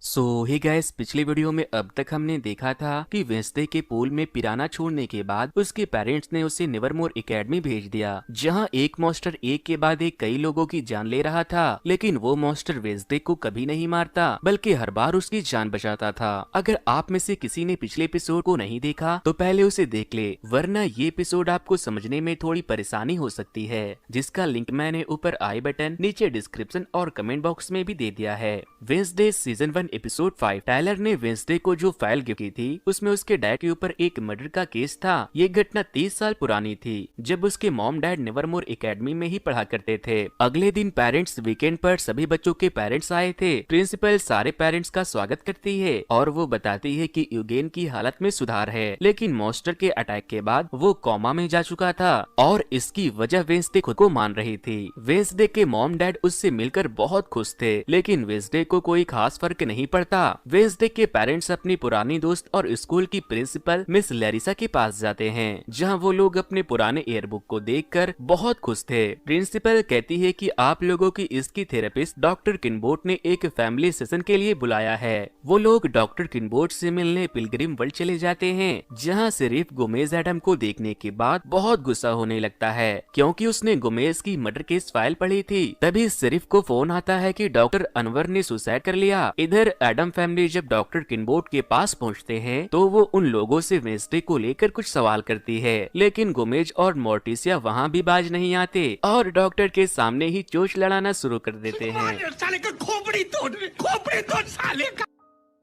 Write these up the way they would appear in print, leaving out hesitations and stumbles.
Hey guys, पिछले video में अब तक हमने देखा था कि वेंसडे के पूल में पिराना छोड़ने के बाद उसके पेरेंट्स ने उसे नेवरमोर एकेडमी भेज दिया, जहां एक मॉन्स्टर एक के बाद एक कई लोगों की जान ले रहा था। लेकिन वो मॉन्स्टर वेंसडे को कभी नहीं मारता, बल्कि हर बार उसकी जान बचाता था। अगर आप में से किसी ने पिछले एपिसोड को नहीं देखा तो पहले उसे देख ले, वरना ये एपिसोड आपको समझने में थोड़ी परेशानी हो सकती है, जिसका लिंक मैंने ऊपर आई बटन, नीचे डिस्क्रिप्शन और कमेंट बॉक्स में भी दे दिया है। Wednesday season 1 episode 5। टायलर ने वेंसडे को जो फाइल गिफ्ट की थी उसमें उसके डैड के ऊपर एक मर्डर का केस था। ये घटना 30 साल पुरानी थी, जब उसके मॉम डैड नेवरमोर एकेडमी में ही पढ़ा करते थे। अगले दिन पेरेंट्स वीकेंड पर सभी बच्चों के पेरेंट्स आए थे। प्रिंसिपल सारे पेरेंट्स का स्वागत करती है और वो बताती है कि यूगेन की हालत में सुधार है, लेकिन मॉन्स्टर के अटैक के बाद वो कोमा में जा चुका था और इसकी वजह वेंसडे खुद को मान रही थी। वेंसडे के मॉम डैड उससे मिलकर बहुत खुश थे, लेकिन वेंसडे को कोई खास फर्क नहीं पड़ता। वेंसडे के पेरेंट्स अपनी पुरानी दोस्त और स्कूल की प्रिंसिपल मिस लैरिसा के पास जाते हैं, जहां वो लोग अपने पुराने एयरबुक को देखकर बहुत खुश थे। प्रिंसिपल कहती है कि आप लोगों की इसकी थेरेपिस्ट डॉक्टर किनबोट ने एक फैमिली सेशन के लिए बुलाया है। वो लोग डॉक्टर किनबोट से मिलने पिलग्रिम वर्ल्ड चले जाते हैं, जहां सिर्फ गोमेज एडम को देखने के बाद बहुत गुस्सा होने लगता है, क्योंकि उसने गोमेज की मर्डर केस फाइल पढ़ी थी। तभी सिर्फ को फोन आता है कि डॉक्टर अनवर ने सुसाइड कर लिया। इधर एडम फैमिली जब डॉक्टर किनबोट के पास पहुंचते हैं तो वो उन लोगों से वेंसडे को लेकर कुछ सवाल करती है, लेकिन गोमेज और मोर्टिसिया वहां भी बाज नहीं आते और डॉक्टर के सामने ही चोच लड़ाना शुरू कर देते हैं।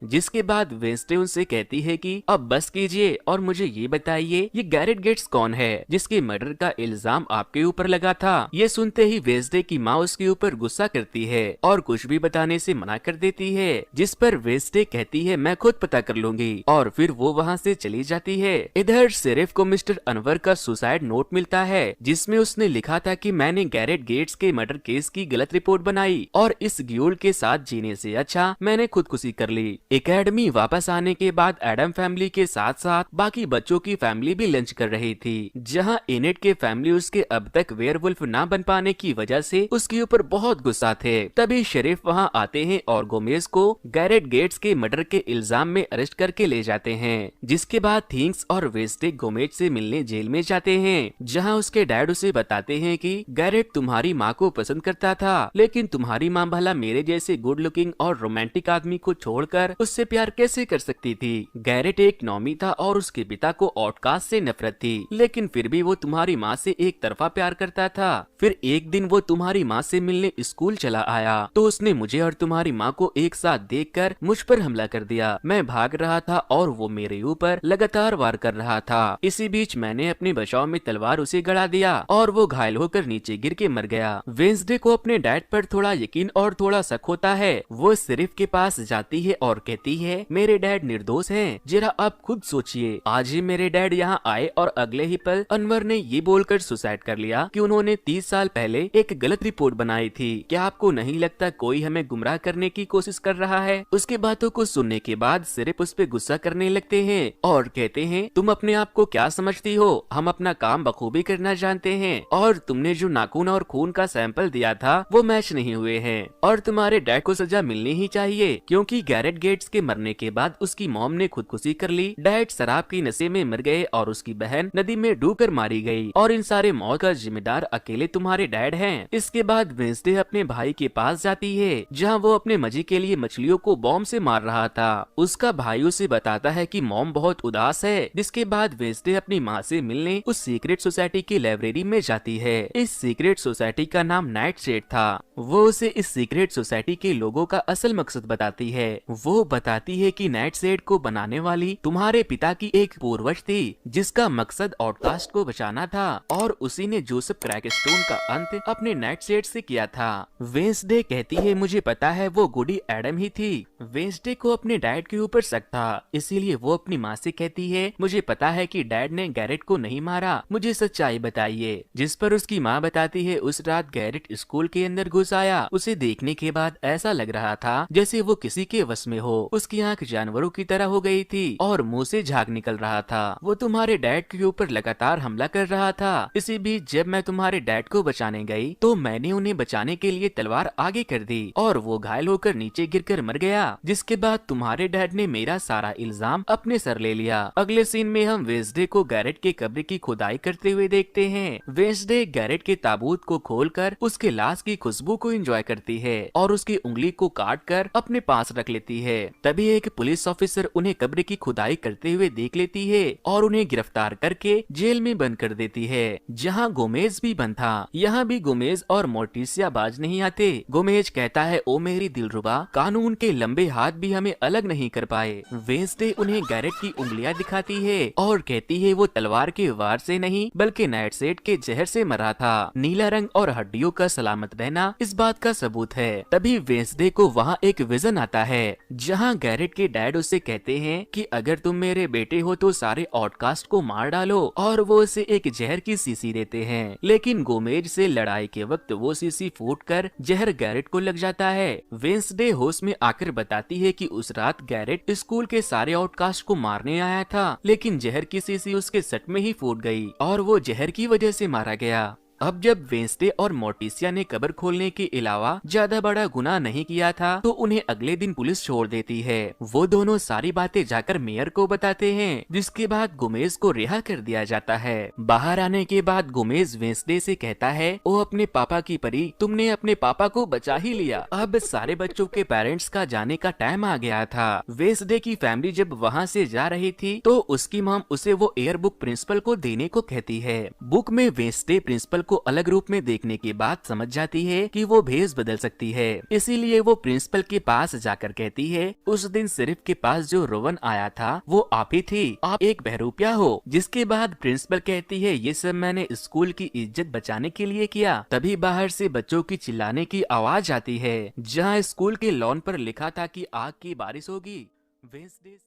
जिसके बाद वेंसडे उनसे कहती है कि अब बस कीजिए और मुझे ये बताइए, ये गैरेट गेट्स कौन है जिसके मर्डर का इल्जाम आपके ऊपर लगा था। ये सुनते ही वेंसडे की माँ उसके ऊपर गुस्सा करती है और कुछ भी बताने से मना कर देती है, जिस पर वेंसडे कहती है मैं खुद पता कर लूंगी, और फिर वो वहाँ से चली जाती है। इधर शेरिफ को मिस्टर अनवर का सुसाइड नोट मिलता है, जिसमें उसने लिखा था कि मैंने गैरेट गेट्स के मर्डर केस की गलत रिपोर्ट बनाई और इस ग्यूल के साथ जीने से अच्छा मैंने खुदकुशी कर ली। एकेडमी वापस आने के बाद एडम फैमिली के साथ साथ बाकी बच्चों की फैमिली भी लंच कर रही थी, जहां एनेट के फैमिली उसके अब तक वेयरवुल्फ ना बन पाने की वजह से उसके ऊपर बहुत गुस्सा थे। तभी शेरिफ वहां आते हैं और गोमेज को गैरेट गेट्स के मर्डर के इल्जाम में अरेस्ट करके ले जाते हैं। जिसके बाद थिंग्स और वेंसडे गोमेज से मिलने जेल में जाते हैं, जहां उसके डैड उसे बताते हैं कि गैरेट तुम्हारी माँ को पसंद करता था, लेकिन तुम्हारी माँ भला मेरे जैसे गुड लुकिंग और रोमांटिक आदमी को छोड़कर उससे प्यार कैसे कर सकती थी। गैरेट एक नॉमी था और उसके पिता को आउटकास्ट से नफरत थी, लेकिन फिर भी वो तुम्हारी माँ से एक तरफा प्यार करता था। फिर एक दिन वो तुम्हारी माँ से मिलने स्कूल चला आया तो उसने मुझे और तुम्हारी माँ को एक साथ देखकर मुझ पर हमला कर दिया। मैं भाग रहा था और वो मेरे ऊपर लगातार वार कर रहा था। इसी बीच मैंने अपने बचाव में तलवार उसे गड़ा दिया और वो घायल होकर नीचे गिर के मर गया। वेंसडे को अपने डैड पर थोड़ा यकीन और थोड़ा शक होता है। वो शेरिफ के पास जाती है और कहती है मेरे डैड निर्दोष हैं। जरा आप खुद सोचिए, आज ही मेरे डैड यहाँ आए और अगले ही पल अनवर ने ये बोलकर सुसाइड कर लिया कि उन्होंने 30 साल पहले एक गलत रिपोर्ट बनाई थी। क्या आपको नहीं लगता कोई हमें गुमराह करने की कोशिश कर रहा है? उसके बातों को सुनने के बाद सिर्फ उस पे गुस्सा करने लगते हैं और कहते हैं तुम अपने आप को क्या समझती हो, हम अपना काम बखूबी करना जानते हैं और तुमने जो नाखून और खून का सैंपल दिया था वो मैच नहीं हुए हैं और तुम्हारे डैड को सजा मिलनी ही चाहिए, क्योंकि गैरेट गेट्स के मरने के बाद उसकी मॉम ने खुदकुशी कर ली। डैड शराब की नशे में मर गए और उसकी बहन नदी में डूबकर मारी गई और इन सारे मौत का जिम्मेदार अकेले तुम्हारे डैड हैं। इसके बाद वेंसडे अपने भाई के पास जाती है, जहां वो अपने मजे के लिए मछलियों को बॉम्ब से मार रहा था। उसका भाई उसे बताता है कि मॉम बहुत उदास है। जिसके बाद वेंसडे अपनी माँ से मिलने उस सीक्रेट सोसाइटी की लाइब्रेरी में जाती है। इस सीक्रेट सोसाइटी का नाम नाइटशेड था। वो उसे इस सीक्रेट सोसाइटी के लोगों का असल मकसद बताती है। वो बताती है कि नाइटशेड को बनाने वाली तुम्हारे पिता की एक पूर्वज थी, जिसका मकसद आउटकास्ट को बचाना था और उसी ने जोसेफ क्रैकस्टोन का अंत अपने नाइटशेड से किया था। वेंसडे कहती है मुझे पता है वो गुडी एडम ही थी। वेंसडे को अपने डैड के ऊपर शक था, इसीलिए वो अपनी माँ से कहती है मुझे पता है कि डैड ने गैरेट को नहीं मारा, मुझे सच्चाई बताइए। जिस पर उसकी माँ बताती है उस रात गैरेट स्कूल के अंदर घुस आया। उसे देखने के बाद ऐसा लग रहा था जैसे वो किसी के वश में हो। उसकी आंख जानवरों की तरह हो गई थी और मुंह से झाग निकल रहा था। वो तुम्हारे डैड के ऊपर लगातार हमला कर रहा था। इसी बीच जब मैं तुम्हारे डैड को बचाने गई तो मैंने उन्हें बचाने के लिए तलवार आगे कर दी और वो घायल होकर नीचे गिरकर मर गया। जिसके बाद तुम्हारे डैड ने मेरा सारा इल्जाम अपने सर ले लिया। अगले सीन में हम वेंसडे को गैरेट के कब्र की खुदाई करते हुए देखते हैं। वेंसडे गैरेट के ताबूत को खोलकर उसके लाश की खुशबू को एंजॉय करती है और उसकी उंगली को काट कर अपने पास रख लेती है। तभी एक पुलिस ऑफिसर उन्हें कब्र की खुदाई करते हुए देख लेती है और उन्हें गिरफ्तार करके जेल में बंद कर देती है, जहां गोमेज भी बंद था। यहाँ भी गोमेज और मोर्टिसिया बाज नहीं आते। गोमेज कहता है, ओ मेरी दिलरुबा, कानून के लंबे हाथ भी हमें अलग नहीं कर पाए। वेंसडे उन्हें गैरेट की उंगलियां दिखाती है और कहती है वो तलवार के वार से नहीं बल्कि नाइटशेड के जहर से मरा था। नीला रंग और हड्डियों का सलामत रहना इस बात का सबूत है। तभी वेंसडे को वहाँ एक विजन आता है जहाँ गैरेट के डैड उससे कहते हैं कि अगर तुम मेरे बेटे हो तो सारे आउटकास्ट को मार डालो, और वो उसे एक जहर की शीशी देते हैं। लेकिन गोमेज से लड़ाई के वक्त वो शीशी फूटकर जहर गैरेट को लग जाता है। वेंसडे होश में आकर बताती है कि उस रात गैरेट स्कूल के सारे आउटकास्ट को मारने आया था, लेकिन जहर की शीशी उसके सट में ही फूट गई और वो जहर की वजह से मारा गया। अब जब वेंसडे और मोर्टिसिया ने कब्र खोलने के अलावा ज्यादा बड़ा गुनाह नहीं किया था तो उन्हें अगले दिन पुलिस छोड़ देती है। वो दोनों सारी बातें जाकर मेयर को बताते हैं, जिसके बाद गोमेज को रिहा कर दिया जाता है। बाहर आने के बाद गोमेज वेंसडे से कहता है, ओ अपने पापा की परी, तुमने अपने पापा को बचा ही लिया। अब सारे बच्चों के पेरेंट्स का जाने का टाइम आ गया था। वेंसडे की फैमिली जब वहाँ से जा रही थी तो उसकी मॉम उसे वो एयर बुक प्रिंसिपल को देने को कहती है। बुक में वेंसडे प्रिंसिपल को अलग रूप में देखने के बाद समझ जाती है कि वो भेष बदल सकती है, इसीलिए वो प्रिंसिपल के पास जाकर कहती है, उस दिन सिर्फ के पास जो रोवन आया था वो आप ही थी, आप एक बहरूपिया हो। जिसके बाद प्रिंसिपल कहती है, ये सब मैंने स्कूल की इज्जत बचाने के लिए किया। तभी बाहर से बच्चों की चिल्लाने की आवाज आती है, जहाँ स्कूल के लॉन पर लिखा था कि आग की बारिश होगी।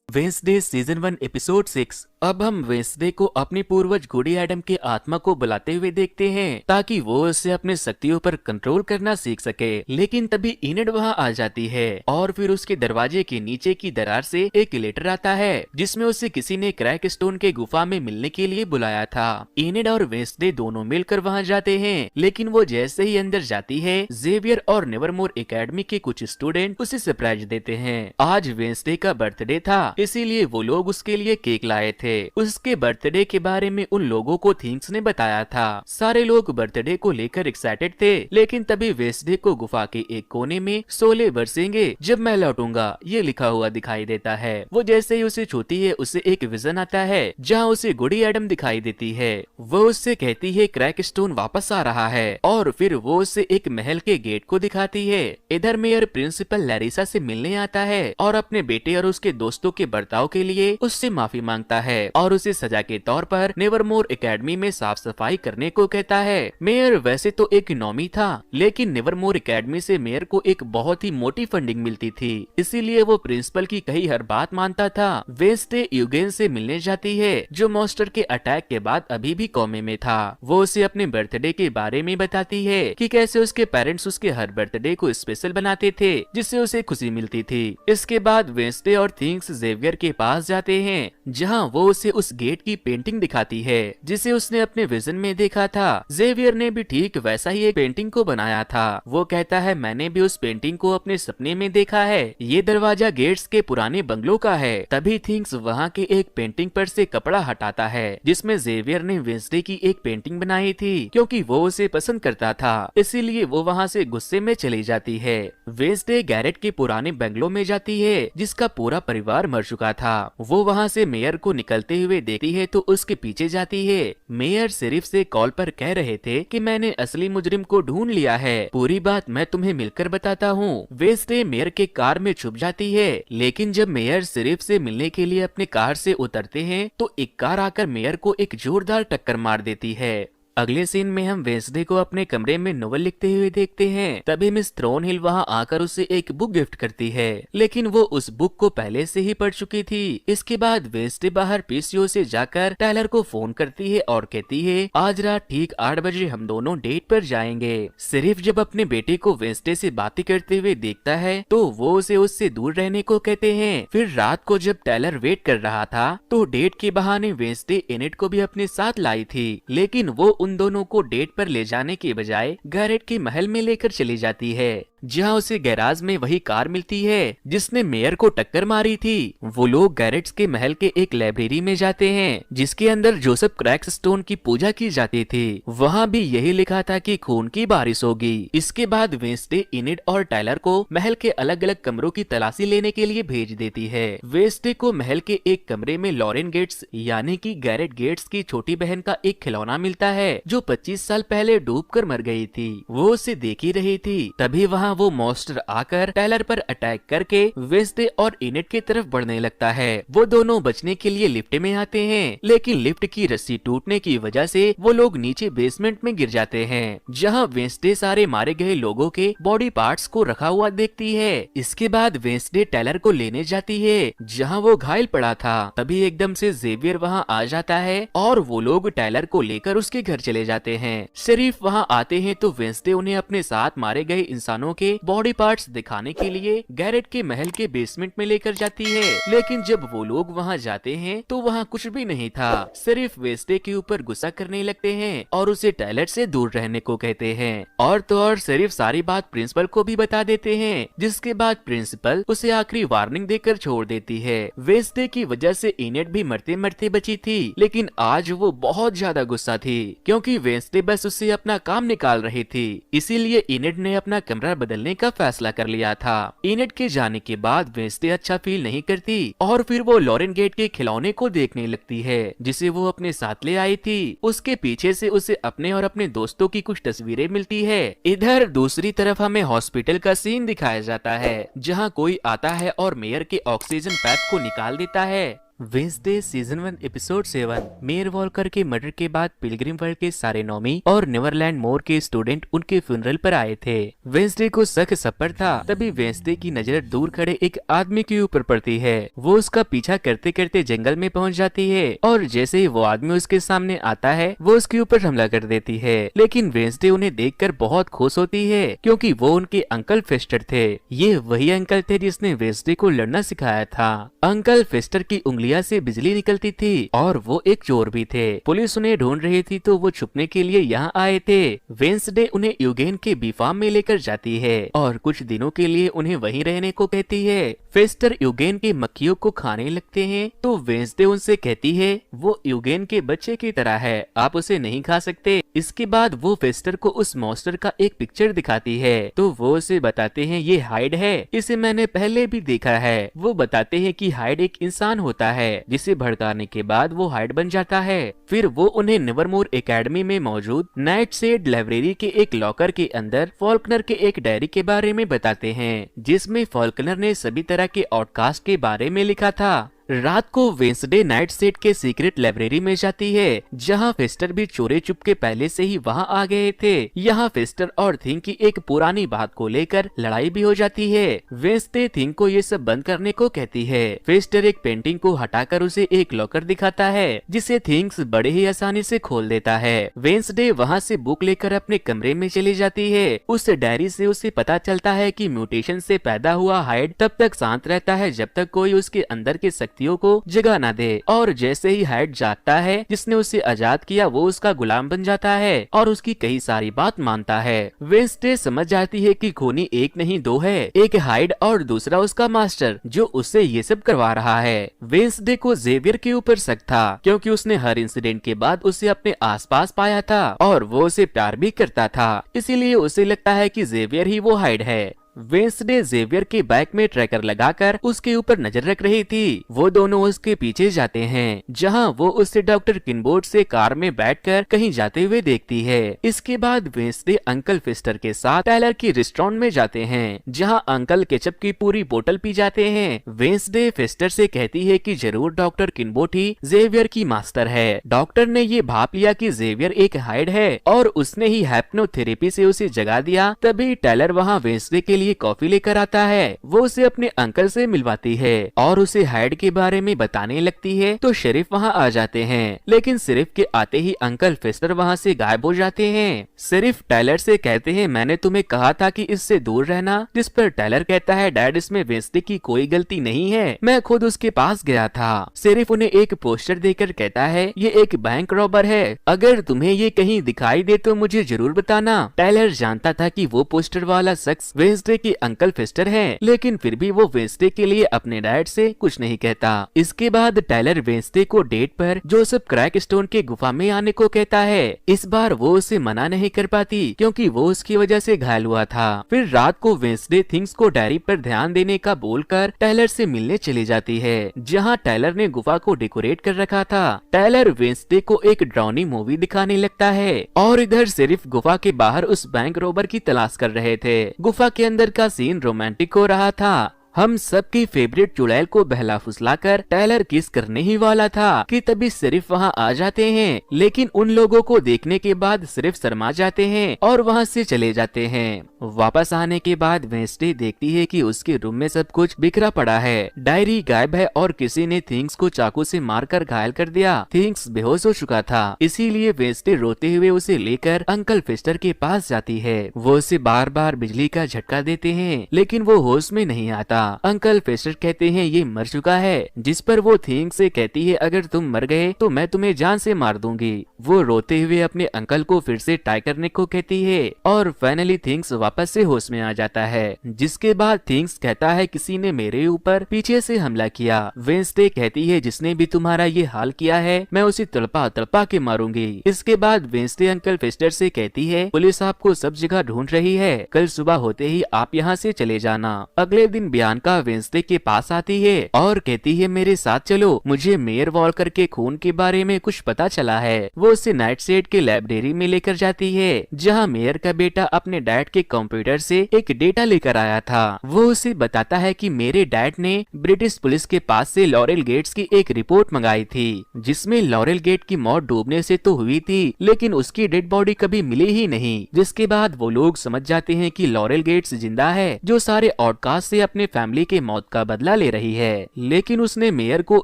Wednesday season 1 episode 6। अब हम वेंसडे को अपने पूर्वज गुडी एडम के आत्मा को बुलाते हुए देखते हैं ताकि वो उससे अपने शक्तियों पर कंट्रोल करना सीख सके। लेकिन तभी इनेड वहाँ आ जाती है और फिर उसके दरवाजे के नीचे की दरार से एक लेटर आता है जिसमें उसे किसी ने क्रैक स्टोन के गुफा में मिलने के लिए बुलाया था। इनेड और वेंसडे दोनों मिलकर वहाँ जाते हैं, लेकिन वो जैसे ही अंदर जाती है जेवियर और नेवरमोर एकेडमी के कुछ स्टूडेंट उसे सरप्राइज देते हैं। आज वेंसडे का बर्थडे था, इसीलिए वो लोग उसके लिए केक लाए थे। उसके बर्थडे के बारे में उन लोगों को थिंग्स ने बताया था। सारे लोग बर्थडे को लेकर एक्साइटेड थे, लेकिन तभी वेंसडे को गुफा के एक कोने में सोले बरसेंगे जब मैं लौटूंगा ये लिखा हुआ दिखाई देता है। वो जैसे ही उसे छूती है उसे एक विजन आता है जहाँ उसे गुडी एडम दिखाई देती है। वो उससे कहती है क्रैक स्टोन वापस आ रहा है और फिर वो उसे एक महल के गेट को दिखाती है। इधर मेयर प्रिंसिपल लैरिसा से मिलने आता है और अपने बेटे और उसके दोस्तों के बर्ताव के लिए उससे माफी मांगता है और उसे सजा के तौर पर नेवरमोर एकेडमी में साफ सफाई करने को कहता है। मेयर वैसे तो एक नॉमी था, लेकिन नेवरमोर एकेडमी से मेयर को एक बहुत ही मोटी फंडिंग मिलती थी, इसीलिए वो प्रिंसिपल की कही हर बात मानता था। वेंसडे यूगेन से मिलने जाती है जो मॉन्स्टर के अटैक के बाद अभी भी कोमे में था। वो उसे अपने बर्थडे के बारे में बताती है कि कैसे उसके पेरेंट्स उसके हर बर्थडे को स्पेशल बनाते थे जिससे उसे खुशी मिलती थी। इसके बाद वेंसडे और थिंग्स जेवियर के पास जाते हैं जहाँ वो उसे उस गेट की पेंटिंग दिखाती है जिसे उसने अपने विजन में देखा था। जेवियर ने भी ठीक वैसा ही एक पेंटिंग को बनाया था। वो कहता है मैंने भी उस पेंटिंग को अपने सपने में देखा है, ये दरवाजा गेट्स के पुराने बंगलों का है। तभी थिंग्स वहाँ के एक पेंटिंग पर से कपड़ा हटाता है जिसमें जेवियर ने वेंसडे की एक पेंटिंग बनाई थी, क्योंकि वो उसे पसंद करता था, इसीलिए वो वहाँ से गुस्से में चली जाती है। वेंसडे गैरेट के पुराने बंगलों में जाती है जिसका पूरा परिवार मर चुका था। वो वहाँ से मेयर को निकलते हुए देखती है तो उसके पीछे जाती है। मेयर सिर्फ से कॉल पर कह रहे थे कि मैंने असली मुजरिम को ढूंढ लिया है, पूरी बात मैं तुम्हें मिलकर बताता हूँ। वेंसडे मेयर के कार में छुप जाती है, लेकिन जब मेयर सिर्फ से मिलने के लिए अपने कार से उतरते हैं तो एक कार आकर मेयर को एक जोरदार टक्कर मार देती है। अगले सीन में हम वेंसडे को अपने कमरे में नोवेल लिखते हुए देखते हैं। तभी मिस थ्रोनहिल वहां आकर उसे एक बुक गिफ्ट करती है, लेकिन वो उस बुक को पहले से ही पढ़ चुकी थी। इसके बाद वेंसडे बाहर पीसीओ से जाकर टायलर को फोन करती है और कहती है आज रात ठीक 8 बजे हम दोनों डेट पर जाएंगे। सिर्फ जब अपने बेटे को वेंसडे से बातें करते हुए देखता है तो वो उसे उससे दूर रहने को कहते हैं। फिर रात को जब टायलर वेट कर रहा था तो डेट के बहाने वेंसडे एनेट को भी अपने साथ लाई थी, लेकिन वो उन दोनों को डेट पर ले जाने के बजाय गैरेट के महल में लेकर चली जाती है। जहाँ उसे गैराज में वही कार मिलती है जिसने मेयर को टक्कर मारी थी। वो लोग गैरेट्स के महल के एक लाइब्रेरी में जाते हैं जिसके अंदर जोसेफ क्रैक्सस्टोन की पूजा की जाती थी। वहाँ भी यही लिखा था कि खून की बारिश होगी। इसके बाद वेंसडे इनिड और टायलर को महल के अलग अलग कमरों की तलाशी लेने के लिए भेज देती है। वेंसडे को महल के एक कमरे में लॉरेन गेट्स यानी कि गैरेट गेट्स की छोटी बहन का एक खिलौना मिलता है जो 25 साल पहले डूबकर मर गई थी। वो उसे देख ही रही थी, तभी वहाँ वो मॉन्स्टर आकर टायलर पर अटैक करके वेंसडे और इनिड की तरफ बढ़ने लगता है। वो दोनों बचने के लिए लिफ्ट में आते हैं, लेकिन लिफ्ट की रस्सी टूटने की वजह से वो लोग नीचे बेसमेंट में गिर जाते हैं, जहाँ वेंसडे सारे मारे गए लोगों के बॉडी पार्ट्स को रखा हुआ देखती है। इसके बाद वेंसडे टायलर को लेने जाती है जहाँ वो घायल पड़ा था। तभी एकदम से जेवियर वहाँ आ जाता है और वो लोग टायलर को लेकर उसके घर चले जाते हैं। शरीफ वहाँ आते हैं तो वेंसडे उन्हें अपने साथ मारे गए इंसानों के बॉडी पार्ट्स दिखाने के लिए गैरेट के महल के बेसमेंट में लेकर जाती है, लेकिन जब वो लोग वहाँ जाते हैं तो वहाँ कुछ भी नहीं था। सिर्फ वेंसडे के ऊपर गुस्सा करने लगते हैं और उसे टॉयलेट से दूर रहने को कहते हैं। और तो और सिर्फ सारी बात प्रिंसिपल को भी बता देते हैं, जिसके बाद प्रिंसिपल उसे आखिरी वार्निंग देकर छोड़ देती है। वेंसडे की वजह से इनिड भी मरते मरते बची थी, लेकिन आज वो बहुत ज्यादा गुस्सा थी क्योंकि वेंसडे बस उससे अपना काम निकाल रही थी। इसीलिए इनिड ने अपना कमरा बदलने का फैसला कर लिया था। इनिड के जाने के बाद वेंसडे अच्छा फील नहीं करती और फिर वो लॉरेन गेट के खिलौने को देखने लगती है जिसे वो अपने साथ ले आई थी। उसके पीछे से उसे अपने और अपने दोस्तों की कुछ तस्वीरें मिलती है। इधर दूसरी तरफ हमें हॉस्पिटल का सीन दिखाया जाता है जहाँ कोई आता है और मेयर के ऑक्सीजन पैक को निकाल देता है। Wednesday season 1 episode 7। Mayor Volker के मर्डर के बाद पिलग्रिम वर्ल्ड के सारे नॉमी और नेवरलैंड मोर के स्टूडेंट उनके फ्यूनरल पर आए थे। वेंसडे को शक सब पर था, तभी वेंसडे की नजर दूर खड़े एक आदमी के ऊपर पड़ती है। वो उसका पीछा करते करते जंगल में पहुंच जाती है और जैसे ही वो आदमी उसके सामने आता है वो उसके ऊपर हमला कर देती है। लेकिन वेंसडे उन्हें देखकर बहुत खुश होती है क्योंकि वो उनके अंकल फेस्टर थे। ये वही अंकल थे जिसने वेंसडे को लड़ना सिखाया था। अंकल फेस्टर की उंगलियां से बिजली निकलती थी और वो एक चोर भी थे। पुलिस उन्हें ढूंढ रही थी तो वो छुपने के लिए यहाँ आए थे। वेंसडे उन्हें यूगेन के बी फार्म में लेकर जाती है और कुछ दिनों के लिए उन्हें वहीं रहने को कहती है। फेस्टर यूगेन के मक्खियों को खाने लगते हैं तो वेंसडे उनसे कहती है वो यूगेन के बच्चे की तरह है, आप उसे नहीं खा सकते। इसके बाद वो फेस्टर को उस मॉन्स्टर का एक पिक्चर दिखाती है तो वो उसे बताते हैं ये हाइड है, इसे मैंने पहले भी देखा है। वो बताते हैं कि हाइड एक इंसान होता है जिसे भड़काने के बाद वो हाइड बन जाता है। फिर वो उन्हें नेवरमोर एकेडमी में मौजूद नाइटशेड लाइब्रेरी के एक लॉकर के अंदर फॉल्कनर के एक डायरी के बारे में बताते हैं जिसमें फॉल्कनर ने सभी तरह के आउटकास्ट के बारे में लिखा था। रात को वेंसडे नाइटशेड के सीक्रेट लाइब्रेरी में जाती है जहां फेस्टर भी चोरी चुपके पहले से ही वहां आ गए थे। यहां फेस्टर और थिंग की एक पुरानी बात को लेकर लड़ाई भी हो जाती है। वेंसडे थिंग को ये सब बंद करने को कहती है। फेस्टर एक पेंटिंग को हटाकर उसे एक लॉकर दिखाता है जिसे थिंग्स बड़े ही आसानी से खोल देता है। वेंसडे वहां से बुक लेकर अपने कमरे में चली जाती है। उस डायरी से उसे पता चलता है कि म्यूटेशन से पैदा हुआ हाइड तब तक शांत रहता है जब तक कोई उसके अंदर के शक्तियों को जगा ना दे, और जैसे ही हाइड जागता है जिसने उसे आजाद किया वो उसका गुलाम बन जाता है और उसकी कई सारी बात मानता है। वेंसडे समझ जाती है कि खूनी एक नहीं दो है, एक हाइड और दूसरा उसका मास्टर जो उससे ये सब करवा रहा है। वेंसडे को जेवियर के ऊपर शक था क्योंकि उसने हर इंसिडेंट के बाद उसे अपने आसपास पाया था और वो उसे प्यार भी करता था, इसीलिए उसे लगता है कि जेवियर ही वो हाइड है। वेंसडे जेवियर के बैक में ट्रैकर लगाकर उसके ऊपर नजर रख रही थी। वो दोनों उसके पीछे जाते हैं जहां वो उसे डॉक्टर किनबोर्ड से कार में बैठकर कहीं जाते हुए देखती है। इसके बाद वेंसडे अंकल फेस्टर के साथ टायलर की रेस्टोरेंट में जाते हैं जहां अंकल केचप की पूरी बोतल पी जाते हैं। वेंसडे फेस्टर से कहती है कि जरूर डॉक्टर किनबोर्ड ही जेवियर की मास्टर है। डॉक्टर ने ये भाप लिया कि जेवियर एक हाइड है और उसने ही हैप्नोथेरेपी से उसे जगा दिया। तभी टायलर वहाँ वेंसडे के लिए कॉफी लेकर आता है। वो उसे अपने अंकल से मिलवाती है और उसे हाइड के बारे में बताने लगती है तो शरीफ वहाँ आ जाते हैं, लेकिन शरीफ के आते ही अंकल फेस्टर वहाँ से गायब हो जाते हैं। शरीफ टायलर से कहते हैं मैंने तुम्हें कहा था कि इससे दूर रहना, जिस पर टायलर कहता है डैड इसमें वेंसडे की कोई गलती नहीं है, मैं खुद उसके पास गया था। शरीफ उन्हें एक पोस्टर देकर कहता है ये एक बैंक रॉबर है, अगर तुम्हें ये कहीं दिखाई दे तो मुझे जरूर बताना। टायलर जानता था कि वो पोस्टर वाला शख्स वेंसडे वेंसडे के अंकल फेस्टर हैं, लेकिन फिर भी वो वेंसडे के लिए अपने डैड से कुछ नहीं कहता। इसके बाद टाइलर वेंसडे को डेट पर जोसेफ क्रैकस्टोन के गुफा में आने को कहता है। इस बार वो उसे मना नहीं कर पाती क्योंकि वो उसकी वजह से घायल हुआ था। फिर रात को वेंसडे थिंग्स को डायरी पर ध्यान देने का बोलकर टाइलर से मिलने चली जाती है, जहाँ टाइलर ने गुफा को डेकोरेट कर रखा था। टाइलर वेंसडे को एक ड्राउनी मूवी दिखाने लगता है और इधर सिर्फ गुफा के बाहर उस बैंक रॉबर की तलाश कर रहे थे। गुफा के अंदर का सीन रोमांटिक हो रहा था। हम सबकी फेवरेट चुड़ैल को बहला फुसलाकर टाइलर किस करने ही वाला था कि तभी सिर्फ वहां आ जाते हैं, लेकिन उन लोगों को देखने के बाद सिर्फ शर्मा जाते हैं और वहां से चले जाते हैं। वापस आने के बाद वेंसडे देखती है कि उसके रूम में सब कुछ बिखरा पड़ा है। डायरी गायब है और किसी ने थिंग्स को चाकू से मारकर घायल कर दिया। थिंग्स बेहोश हो चुका था, इसीलिए वेंसडे रोते हुए उसे लेकर अंकल फेस्टर के पास जाती है। वो उसे बार बार बिजली का झटका देते हैं, लेकिन वो होश में नहीं आता। अंकल फेस्टर कहते हैं ये मर चुका है, जिस पर वो थिंग्स से कहती है अगर तुम मर गए तो मैं तुम्हें जान से मार दूंगी। वो रोते हुए अपने अंकल को फिर से टाई करने को कहती है और फाइनली थिंग्स वापस से होश में आ जाता है। जिसके बाद थिंग्स कहता है किसी ने मेरे ऊपर पीछे से हमला किया। वेंसडे कहती है जिसने भी तुम्हारा ये हाल किया है मैं उसे तड़पा तड़पा के मारूंगी। इसके बाद वेंसडे अंकल फेस्टर से कहती है पुलिस आपको सब जगह ढूंढ रही है, कल सुबह होते ही आप यहाँ से चले जाना। अगले दिन बियांका वेंसडे के पास आती है और कहती है मेरे साथ चलो, मुझे मेयर वॉलकर के खून के बारे में कुछ पता चला है। वो उसे नाइटशेड के लाइब्रेरी में लेकर जाती है, जहाँ मेयर का बेटा अपने डैड के कंप्यूटर से एक डेटा लेकर आया था। वो उसे बताता है कि मेरे डैड ने ब्रिटिश पुलिस के पास से लॉरेल गेट्स की एक रिपोर्ट मंगाई थी, जिसमें लॉरेल गेट की मौत डूबने से तो हुई थी, लेकिन उसकी डेड बॉडी कभी मिली ही नहीं। जिसके बाद वो लोग समझ जाते हैं कि लॉरेल गेट्स जिंदा है, जो सारे आउटकास्ट से अपने फैमिली के मौत का बदला ले रही है। लेकिन उसने मेयर को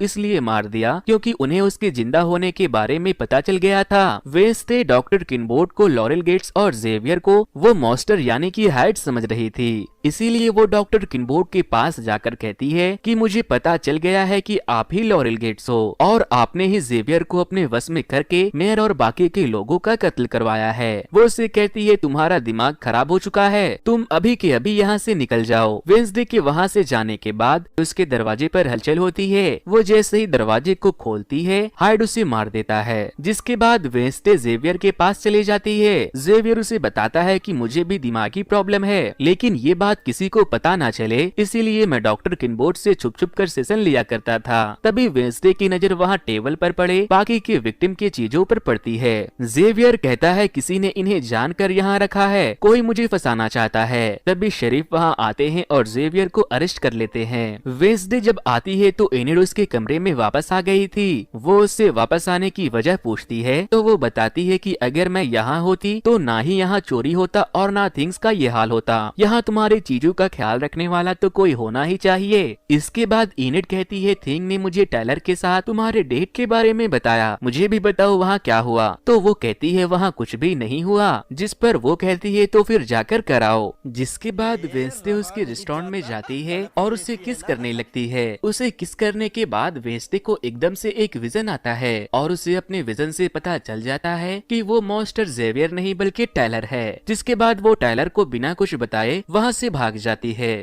इसलिए मार दिया क्योंकि उन्हें उसके जिंदा होने के बारे में पता चल गया था। वेंसडे डॉक्टर किनबोर्ड को लॉरेल गेट्स और जेवियर को वो मॉन्स्टर यानी कि हाइड समझ रही थी, इसीलिए वो डॉक्टर किनबोर्ड के पास जाकर कहती है कि मुझे पता चल गया है कि आप ही लॉरेल गेट्स हो और आपने ही जेवियर को अपने वश में करके मेयर और बाकी के लोगों का कत्ल करवाया है। वो उससे कहती है तुम्हारा दिमाग खराब हो चुका है, तुम अभी के अभी यहाँ से निकल जाओ। वेंसडे के वहाँ से जाने के बाद उसके दरवाजे पर हलचल होती है। वो जैसे ही दरवाजे को खोलती है हाइड उसे मार देता है। जिसके बाद वेंसडे जेवियर के पास चले जाती है। जेवियर उसे बताता है कि मुझे भी दिमागी प्रॉब्लम है, लेकिन ये बात किसी को पता ना चले, इसीलिए मैं डॉक्टर किनबोर्ड से छुप छुप कर सेशन लिया करता था। तभी वेंसडे की नजर वहाँ टेबल पर पड़े बाकी के विक्टिम की चीजों पर पड़ती है। जेवियर कहता है किसी ने इन्हें जानकर यहाँ रखा है, कोई मुझे फंसाना चाहता है। तभी शरीफ वहाँ आते हैं और जेवियर को अरेस्ट कर लेते हैं। वेंसडे जब आती है तो एनिड उसके कमरे में वापस आ गई थी। वो उससे वापस आने की वजह पूछती है तो वो बताती है कि अगर मैं यहाँ होती तो ना ही यहाँ चोरी होता और ना थिंग्स का ये हाल होता। यहाँ तुम्हारी चीजों का ख्याल रखने वाला तो कोई होना ही चाहिए। इसके बाद एनिड कहती है थिंग ने मुझे टाइलर के साथ तुम्हारे डेट के बारे में बताया, मुझे भी बताओ वहाँ क्या हुआ। तो वो कहती है वहाँ कुछ भी नहीं हुआ, जिस पर वो कहती है तो फिर जाकर कराओ। जिसके बाद वेंसडे उसके रेस्टोरेंट में जाती है और उसे किस करने लगती है। उसे किस करने के बाद वेंसडे को एकदम से एक विजन आता है और उसे अपने विजन से पता चल जाता है कि वो मॉन्स्टर जेवियर नहीं बल्कि टाइलर है। जिसके बाद वो टाइलर को बिना कुछ बताए वहाँ से भाग जाती है।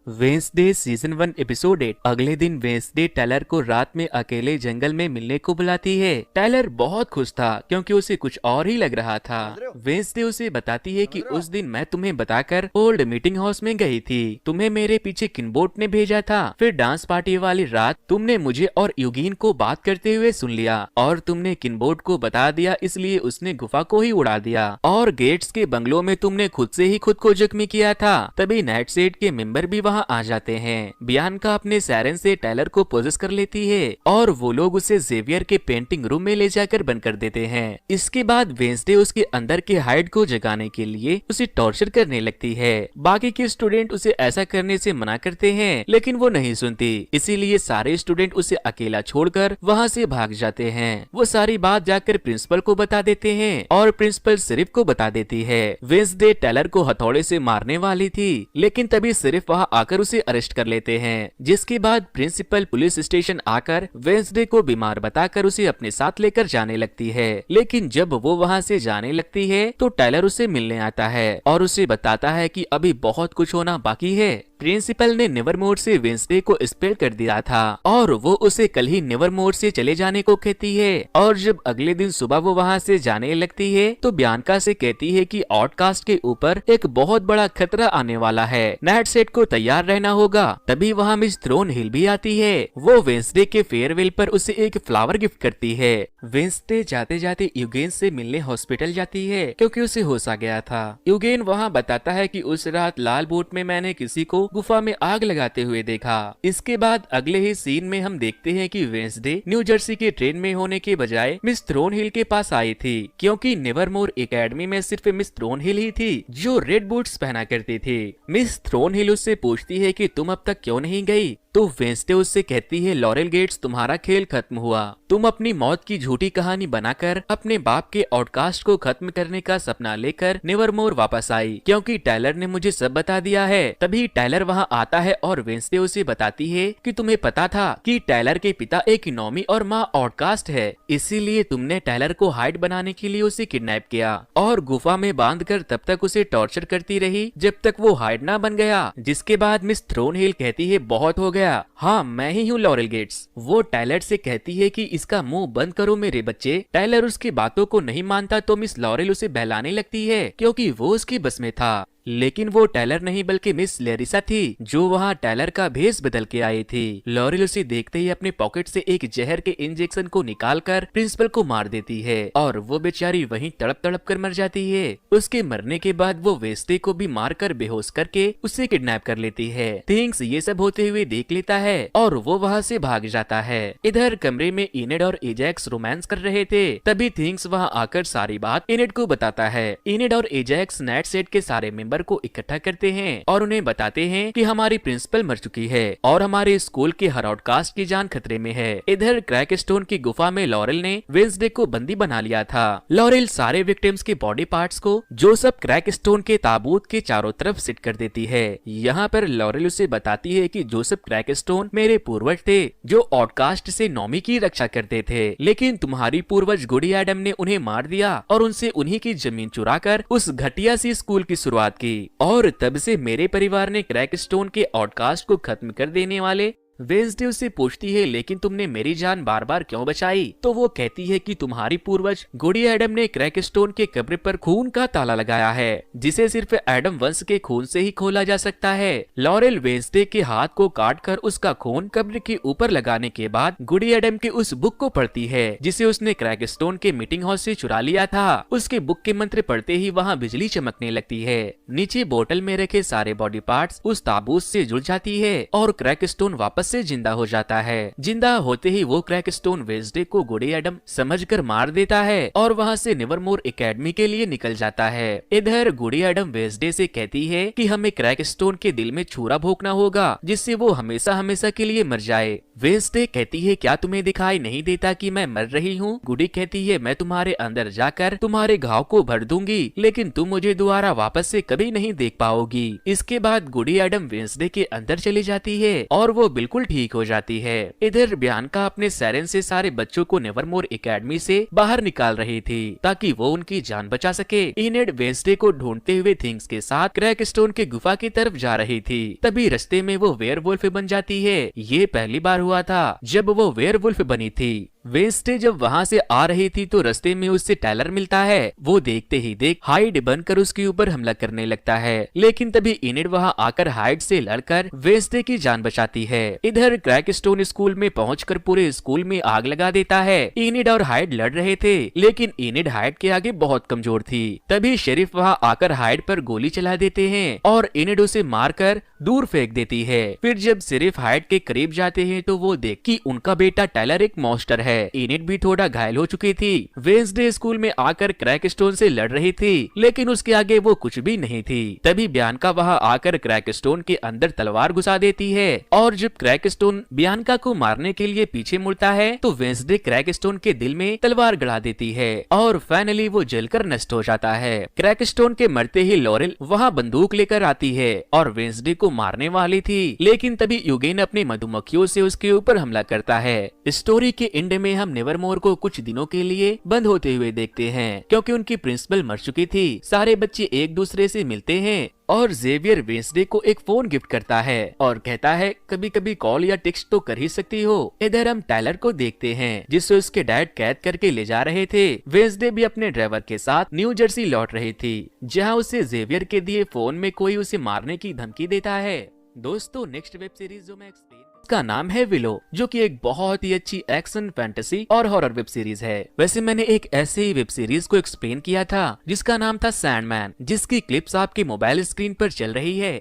Wednesday season 1 episode 8। अगले दिन वेंसडे टाइलर को रात में अकेले जंगल में मिलने को बुलाती है। टाइलर बहुत खुश था क्योंकि उसे कुछ और ही लग रहा था। वेंसडे उसे बताती है कि उस दिन मैं तुम्हें बताकर ओल्ड मीटिंग हाउस में गई थी, तुम्हें मेरे पीछे किनबोर्ड ने भेजा था। फिर डांस पार्टी वाली रात तुमने मुझे और यूगीन को बात करते हुए सुन लिया और तुमने किनबोर्ड को बता दिया, इसलिए उसने गुफा को ही उड़ा दिया। और गेट्स के बंगलों में तुमने खुद से ही खुद को जख्मी किया था। तभी नाइटशेड के मेंबर भी वहाँ आ जाते हैं। बियांका अपने सायरन से टाइलर को पोजेस कर लेती है और वो लोग उसे जेवियर के पेंटिंग रूम में ले जाकर बंद कर देते हैं। इसके बाद वेंसडे उसके अंदर के हाइड को जगाने के लिए उसे टॉर्चर करने लगती है। बाकी के स्टूडेंट उसे ऐसा करने से मना करते हैं, लेकिन वो नहीं सुनती, इसीलिए सारे स्टूडेंट उसे अकेला छोड़कर वहाँ से भाग जाते हैं। वो सारी बात जाकर प्रिंसिपल को बता देते हैं और प्रिंसिपल सिर्फ को बता देती है। वेंसडे टाइलर को हथौड़े से मारने वाली थी, लेकिन तभी तभी सिर्फ वहाँ आकर उसे अरेस्ट कर लेते हैं, जिसके बाद प्रिंसिपल पुलिस स्टेशन आकर वेंसडे को बीमार बताकर उसे अपने साथ लेकर जाने लगती है। लेकिन जब वो वहाँ से जाने लगती है तो टायलर उसे मिलने आता है और उसे बताता है कि अभी बहुत कुछ होना बाकी है। प्रिंसिपल ने नेवरमोर से वेंसडे को एक्सपेल कर दिया था और वो उसे कल ही नेवरमोर से चले जाने को कहती है। और जब अगले दिन सुबह वो वहाँ से जाने लगती है तो बियांका से कहती है कि आउटकास्ट के ऊपर एक बहुत बड़ा खतरा आने वाला है, नाइट सेट को तैयार रहना होगा। तभी वहाँ मिस थ्रोनहिल भी आती है। वो वेंसडे के फेयरवेल पर उसे एक फ्लावर गिफ्ट करती है। वेंसडे जाते जाते यूगेन से मिलने हॉस्पिटल जाती है क्योंकि उसे होश आ गया था। यूगेन वहाँ बताता है कि उस रात लाल बोट में मैंने किसी को गुफा में आग लगाते हुए देखा। इसके बाद अगले ही सीन में हम देखते हैं कि वेंसडे न्यू जर्सी के ट्रेन में होने के बजाय मिस थ्रोनहिल के पास आई थी, क्योंकि नेवरमोर एकेडमी में सिर्फ मिस थ्रोनहिल ही थी जो रेड बूट्स पहना करती थी। मिस थ्रोनहिल उससे पूछती है कि तुम अब तक क्यों नहीं गई, तो वेंसडे उससे कहती है लॉरेल गेट्स तुम्हारा खेल खत्म हुआ, तुम अपनी मौत की झूठी कहानी बनाकर अपने बाप के आउटकास्ट को खत्म करने का सपना लेकर नेवरमोर वापस आई, क्योंकि टायलर ने मुझे सब बता दिया है। तभी टायलर वहाँ आता है और वेंसडे उसे बताती है कि तुम्हें पता था कि टायलर के पिता एक नॉमी और माँ आउटकास्ट है, इसीलिए तुमने टायलर को हाइड बनाने के लिए उसे किडनैप किया और गुफा में बांधकर तब तक उसे टॉर्चर करती रही जब तक वो हाइड ना बन गया। जिसके बाद मिस थ्रोनहिल कहती है बहुत हो गया, हाँ मैं ही हूँ लॉरेल गेट्स। वो टायलर से कहती है कि इसका मुंह बंद करो मेरे बच्चे। टायलर उसकी बातों को नहीं मानता तो मिस लॉरेल उसे बहलाने लगती है क्योंकि वो उसकी बस में था। लेकिन वो टायलर नहीं बल्कि मिस लेरिसा थी जो वहाँ टायलर का भेष बदल के आई थी। लॉरेल उसे देखते ही अपने पॉकेट से एक जहर के इंजेक्शन को निकालकर प्रिंसिपल को मार देती है और वो बेचारी वहीं तड़प तड़प कर मर जाती है। उसके मरने के बाद वो वेस्टे को भी मारकर बेहोश करके उसे किडनैप कर लेती है। थिंग्स ये सब होते हुए देख लेता है और वो वहाँ से भाग जाता है। इधर कमरे में इनेड और एजैक्स रोमांस कर रहे थे। तभी थिंग्स वहाँ आकर सारी बात इनेड को बताता है। इनेड और एजैक्स नाइट सेट के सारे मेंबर को इकट्ठा करते हैं और उन्हें बताते हैं कि हमारी प्रिंसिपल मर चुकी है और हमारे स्कूल के हर आउटकास्ट की जान खतरे में है। इधर क्रैकस्टोन की गुफा में लॉरेल ने वेंसडे को बंदी बना लिया था। लॉरेल सारे विक्टिम्स के बॉडी पार्ट्स को जोसेफ क्रैकस्टोन के ताबूत के चारों तरफ सिट कर देती है। यहाँ पर लॉरेल उसे बताती है कि जोसेफ क्रैकस्टोन मेरे पूर्वज थे जो आउटकास्ट से नॉमी की रक्षा करते थे, लेकिन तुम्हारी पूर्वज गुडी एडम ने उन्हें मार दिया और उनसे उन्हीं की जमीन चुराकर उस घटिया सी स्कूल की शुरुआत की और तब से मेरे परिवार ने क्रैकस्टोन के आउटकास्ट को खत्म कर देने वाले। वेंसडे उससे पूछती है लेकिन तुमने मेरी जान बार बार क्यों बचाई, तो वो कहती है कि तुम्हारी पूर्वज गुडी एडम ने क्रैकस्टोन के कब्र पर खून का ताला लगाया है जिसे सिर्फ एडम वंश के खून से ही खोला जा सकता है। लॉरेल वेंसडे के हाथ को काटकर उसका खून कब्र के ऊपर लगाने के बाद गुडी एडम की उस बुक को पढ़ती है जिसे उसने क्रैकस्टोन के मीटिंग हाउस से चुरा लिया था। उसके बुक के मंत्र पढ़ते ही वहाँ बिजली चमकने लगती है। नीचे बोतल में रखे सारे बॉडी पार्ट्स उस ताबूत से जुड़ जाती है और क्रैकस्टोन वापस से जिंदा हो जाता है। जिंदा होते ही वो क्रैकस्टोन वेंसडे को गुडी एडम समझकर मार देता है और वहाँ से नेवरमोर एकेडमी के लिए निकल जाता है। इधर गुडी एडम वेंसडे से कहती है कि हमें क्रैकस्टोन के दिल में छुरा भोंकना होगा जिससे वो हमेशा हमेशा के लिए मर जाए। वेंसडे कहती है क्या तुम्हें दिखाई नहीं देता कि मैं मर रही हूँ? गुडी कहती है मैं तुम्हारे अंदर जाकर तुम्हारे घाव को भर दूंगी लेकिन तुम मुझे दोबारा वापस से कभी नहीं देख पाओगी। इसके बाद गुडी एडम वेंसडे के अंदर चली जाती है और वो बिल्कुल ठीक हो जाती है। इधर बियांका अपने सायरन से सारे बच्चों को नेवरमोर एकेडमी से बाहर निकाल रही थी ताकि वो उनकी जान बचा सके। इनेड वेंसडे को ढूंढते हुए थिंग्स के साथ क्रैकस्टोन के गुफा की तरफ जा रही थी। तभी रास्ते में वो वेयरवुल्फ बन जाती है। ये पहली बार हुआ था जब वो वेयरवुल्फ बनी थी। वेंसडे जब वहाँ से आ रही थी तो रास्ते में उससे टायलर मिलता है। वो देखते ही देख हाइड बनकर उसके ऊपर हमला करने लगता है, लेकिन तभी इनेड वहाँ आकर हाइड से लड़कर वेंसडे की जान बचाती है। इधर क्रैकस्टोन स्कूल में पहुंचकर पूरे स्कूल में आग लगा देता है। इनेड और हाइड लड़ रहे थे लेकिन इनेड हाइड के आगे बहुत कमजोर थी। तभी शेरिफ वहाँ आकर हाइड पर गोली चला देते हैं और इनेड उसे मारकर दूर फेंक देती है। फिर जब शेरिफ हाइड के करीब जाते हैं तो वो देख कि उनका बेटा टायलर एक मॉन्स्टर है। इनेड भी थोड़ा घायल हो चुकी थी। वेंसडे स्कूल में आकर क्रैकस्टोन से लड़ रही थी लेकिन उसके आगे वो कुछ भी नहीं थी। तभी बियांका वहाँ आकर क्रैकस्टोन के अंदर तलवार घुसा देती है और जब क्रैकस्टोन बियांका को मारने के लिए पीछे मुड़ता है तो वेंसडे क्रैकस्टोन के दिल में तलवार गड़ा देती है और फाइनली वो जलकर नष्ट हो जाता है। क्रैकस्टोन के मरते ही लॉरेल वहाँ बंदूक लेकर आती है और वेंसडे को को मारने वाली थी, लेकिन तभी यूगेन अपनी मधुमक्खियों से उसके ऊपर हमला करता है। स्टोरी के एंड में हम नेवरमोर को कुछ दिनों के लिए बंद होते हुए देखते हैं, क्योंकि उनकी प्रिंसिपल मर चुकी थी। सारे बच्चे एक दूसरे से मिलते हैं और जेवियर वेंसडे को एक फोन गिफ्ट करता है और कहता है कभी कभी कॉल या टेक्स्ट तो कर ही सकती हो। इधर हम टायलर को देखते हैं जिसे उसके डैड कैद करके ले जा रहे थे। वेंसडे भी अपने ड्राइवर के साथ न्यू जर्सी लौट रही थी, जहां उसे जेवियर के दिए फोन में कोई उसे मारने की धमकी देता है। दोस्तों, नेक्स्ट वेब सीरीज जो मैं एक्सप्लेन का नाम है विलो, जो कि एक बहुत ही अच्छी एक्शन, फैंटेसी और हॉरर वेब सीरीज है। वैसे मैंने एक ऐसे ही वेब सीरीज को एक्सप्लेन किया था जिसका नाम था सैंडमैन, जिसकी क्लिप्स आपके मोबाइल स्क्रीन पर चल रही है।